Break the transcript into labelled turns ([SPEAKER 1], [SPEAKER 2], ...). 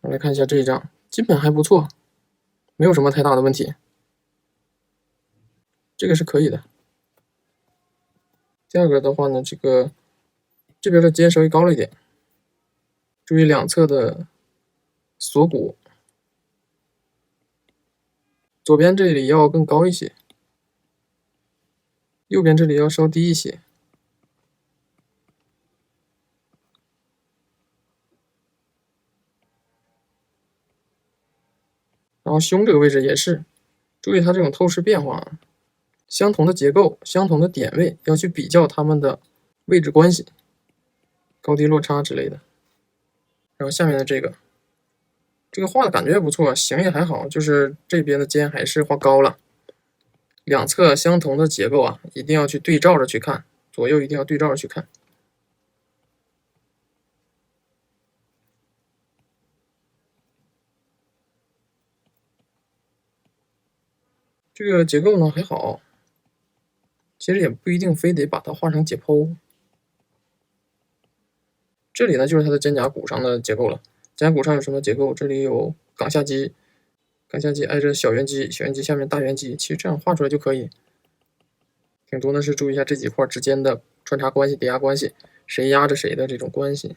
[SPEAKER 1] 我来看一下这一张，基本还不错，没有什么太大的问题，这个是可以的。第二个的话呢，这边的尖稍微高了一点，注意两侧的锁骨，左边这里要更高一些，右边这里要稍低一些。然后胸这个位置也是，注意它这种透视变化，相同的结构、相同的点位，要去比较它们的位置关系、高低落差之类的。然后下面的这个画的感觉也不错，型也还好，就是这边的尖还是画高了。两侧相同的结构啊，一定要去对照着去看，左右一定要对照着去看。这个结构呢还好，其实也不一定非得把它画成解剖。这里呢就是它的肩胛骨上的结构了。肩胛骨上有什么结构？这里有冈下肌，冈下肌挨着小圆肌，小圆肌下面大圆肌，其实这样画出来就可以。挺多的是注意一下这几块之间的穿插关系、叠压关系，谁压着谁的这种关系。